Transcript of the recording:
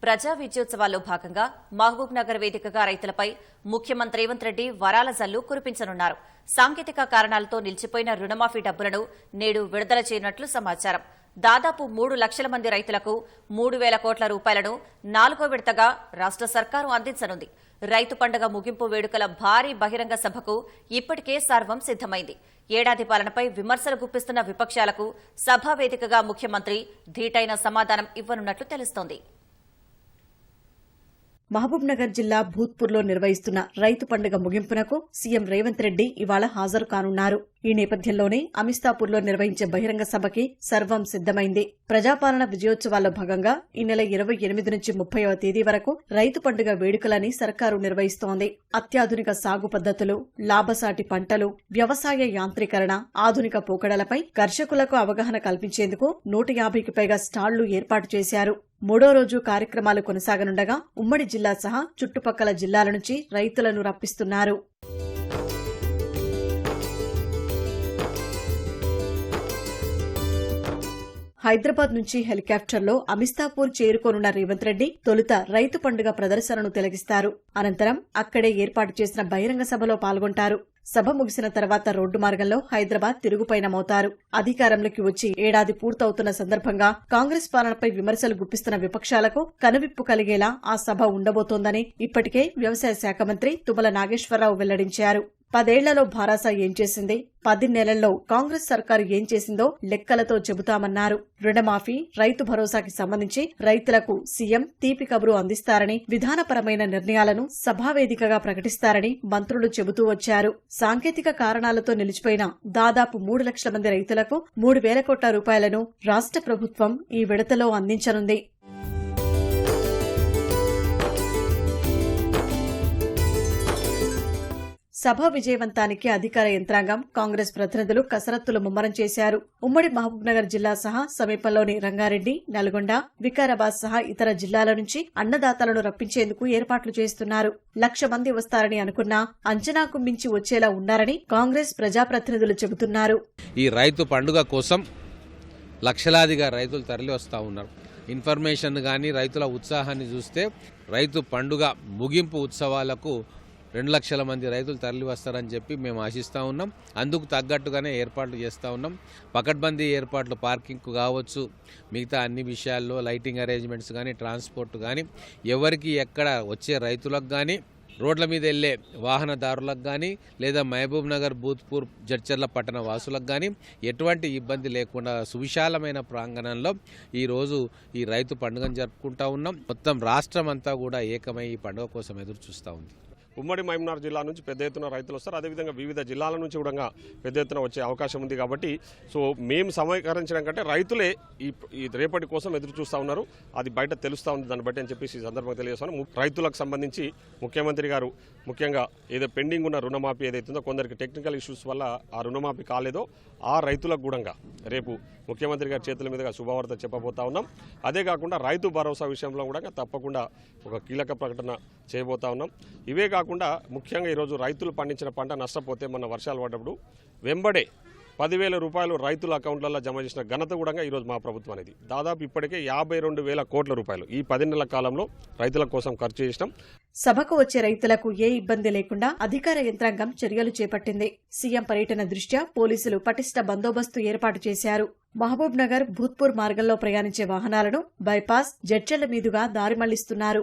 ప్రజా విజయోత్సవాల్లో భాగంగా మహబూబ్ నగర్ వేదికగా రైతులపై ముఖ్యమంత్రి రేవంత్ రెడ్డి వరాల జల్లు కురిపించనున్నారు. సాంకేతిక కారణాలతో నిలిచిపోయిన రుణమాఫీ డబ్బులను నేడు విడుదల చేయనున్నట్లు సమాచారం. దాదాపు 3 లక్షల మంది రైతులకు 3,000 కోట్ల రూపాయలను 4వ విడతగా రాష్ట్ర సర్కారు అందించనుంది. రైతు పండుగ ముగింపు వేడుకల భారీ బహిరంగ సభకు ఇప్పటికే సర్వం సిద్దమైంది. ఏడాది పాలనపై విమర్శలు గుప్పిస్తున్న విపక్షాలకు సభా వేదికగా ముఖ్యమంత్రి ధీటైన సమాధానం ఇవ్వనున్నట్లు తెలుస్తోంది. మహబూబ్ నగర్ జిల్లా భూత్పూర్లో నిర్వహిస్తున్న రైతు పండుగ ముగింపునకు సీఎం రేవంత్ రెడ్డి ఇవాళ హాజరు కానున్నారు. ఈ నేపథ్యంలోనే అమిస్తాపూర్లో నిర్వహించే బహిరంగ సభకి సర్వం సిద్దమైంది. ప్రజాపాలన విజయోత్సవాల్లో భాగంగా ఈ నెల 28 నుంచి 30వ తేదీ వరకు రైతు పండుగ వేడుకలని సర్కారు నిర్వహిస్తోంది. అత్యాధునిక సాగు పద్ధతులు, లాభసాటి పంటలు, వ్యవసాయ యాంత్రీకరణ, ఆధునిక పోకడలపై కర్షకులకు అవగాహన కల్పించేందుకు 150కి పైగా స్టాళ్లు ఏర్పాటు చేశారు. 3వ రోజు కార్యక్రమాలు కొనసాగనుండగా ఉమ్మడి జిల్లా సహా చుట్టుపక్కల జిల్లాల నుంచి రైతులను రప్పిస్తున్నారు. హైదరాబాద్ నుంచి హెలికాప్టర్లో అమిస్తాపూర్ చేరుకోనున్న రేవంత్ రెడ్డి తొలుత రైతు పండుగ ప్రదర్శనను తిలకిస్తారు. అనంతరం అక్కడే ఏర్పాటు చేసిన బహిరంగ సభలో పాల్గొంటారు. సభ ముగిసిన తర్వాత రోడ్డు మార్గంలో హైదరాబాద్ తిరుగుపయనమవుతారు. అధికారంలోకి వచ్చి ఏడాది పూర్తవుతున్న సందర్భంగా కాంగ్రెస్ పాలనపై విమర్శలు గుప్పిస్తున్న విపక్షాలకు కనువిప్పు కలిగేలా ఆ సభ ఉండబోతోందని ఇప్పటికే వ్యవసాయ శాఖ మంత్రి తుమ్మల నాగేశ్వరరావు వెల్లడించారు. 10 ఏళ్లలో భారాస ఏం చేసింది, 10 నెలల్లో కాంగ్రెస్ సర్కారు ఏం చేసిందో లెక్కలతో చెబుతామన్నారు. రుణమాఫీ, రైతు భరోసాకి సంబంధించి రైతులకు సీఎం తీపి కబురు అందిస్తారని, విధానపరమైన నిర్ణయాలను సభావేదికగా ప్రకటిస్తారని మంత్రులు చెబుతూ వచ్చారు. సాంకేతిక కారణాలతో నిలిచిపోయిన దాదాపు 3 లక్షల మంది రైతులకు 3,000 కోట్ల రూపాయలను రాష్ట్ర ప్రభుత్వం ఈ విడతలో అందించనుంది. సభ విజయవంతానికి అధికార యంత్రాంగం, కాంగ్రెస్ ప్రతినిధులు కసరత్తులు ముమ్మరం చేశారు. ఉమ్మడి మహబూబ్నగర్ జిల్లా సహా సమీపంలోని రంగారెడ్డి, నల్గొండ, వికారాబాద్ సహా ఇతర జిల్లాల నుంచి అన్నదాతలను రప్పించేందుకు ఏర్పాట్లు చేస్తున్నారు. 1,00,000 మంది వస్తారని అనుకున్నా అంచనాకు మించి వచ్చేలా ఉన్నారని కాంగ్రెస్ ప్రజాప్రతినిధులు చెబుతున్నారు. ఈ రైతు పండుగ కోసం లక్షలాదిగా రైతులు తరలి వస్తూ ఉన్నారు. ఇన్ఫర్మేషన్ కానీ రైతుల ఉత్సాహాన్ని చూస్తే రైతు పండుగ ముగింపు ఉత్సవాలకు 2 లక్షల మంది రైతులు తరలి వస్తారని చెప్పి మేము ఆశిస్తూ ఉన్నాం. అందుకు తగ్గట్టుగానే ఏర్పాట్లు చేస్తూ ఉన్నాం. పకడ్బందీ ఏర్పాట్లు, పార్కింగ్ కావచ్చు, మిగతా అన్ని విషయాల్లో లైటింగ్ అరేంజ్మెంట్స్ కానీ, ట్రాన్స్పోర్ట్ కానీ, ఎవరికి ఎక్కడ వచ్చే రైతులకు కానీ, రోడ్ల మీద వెళ్లే వాహనదారులకు కానీ, లేదా మహబూబ్ నగర్, భూత్పూర్, జడ్చర్ల పట్టణ వాసులకు కానీ ఎటువంటి ఇబ్బంది లేకుండా సువిశాలమైన ప్రాంగణంలో ఈరోజు ఈ రైతు పండుగను జరుపుకుంటా ఉన్నాం. మొత్తం రాష్ట్రం అంతా కూడా ఏకమై ఈ పండుగ కోసం ఎదురు చూస్తూ ఉంది. ఉమ్మడి మహబూబ్నగర్ జిల్లా నుంచి పెద్ద ఎత్తున రైతులు వస్తారు. అదేవిధంగా వివిధ జిల్లాల నుంచి కూడా పెద్ద ఎత్తున వచ్చే అవకాశం ఉంది. కాబట్టి మేము సమీకరించడం కంటే రైతులే ఈ రేపటి కోసం ఎదురు చూస్తూ ఉన్నారు. అది బయట తెలుస్తూ ఉంది. దాన్ని బట్టి అని చెప్పేసి ఈ సందర్భంగా తెలియజేస్తాను. రైతులకు సంబంధించి ముఖ్యమంత్రి గారు ముఖ్యంగా ఏదో పెండింగ్ ఉన్న రుణమాఫీ ఏదైతుందో, కొందరికి టెక్నికల్ ఇష్యూస్ వల్ల ఆ రుణమాఫీ కాలేదో ఆ రైతులకు కూడా రేపు ముఖ్యమంత్రి గారి చేతుల మీదుగా శుభవార్త చెప్పబోతా ఉన్నాం. అదే కాకుండా రైతు భరోసా విషయంలో కూడా తప్పకుండా ఒక కీలక ప్రకటన చేయబోతా ఉన్నాం. ఇవే కాకుండా ముఖ్యంగా ఈరోజు రైతులు పండించిన పంట నష్టపోతే మన వర్షాలు పడ్డప్పుడు వెంబడే 10,000 రూపాయలు రైతుల అకౌంట్లలో జమ చేసిన ఘనత కూడా ఈరోజు మా ప్రభుత్వం అనేది. దాదాపు ఇప్పటికే 52,000 కోట్ల రూపాయలు ఈ 10 నెలల కాలంలో రైతుల కోసం ఖర్చు చేసినాం. సభకు వచ్చే రైతులకు ఏ ఇబ్బంది లేకుండా అధికార యంత్రాంగం చర్యలు చేపట్టింది. సీఎం పర్యటన దృష్ట్యా పోలీసులు పటిష్ట బందోబస్తు ఏర్పాటు చేశారు. మహబూబ్ నగర్, భూత్పూర్ మార్గంలో ప్రయాణించే వాహనాలను బైపాస్, జడ్చర్ల మీదుగా దారి మళ్లిస్తున్నారు.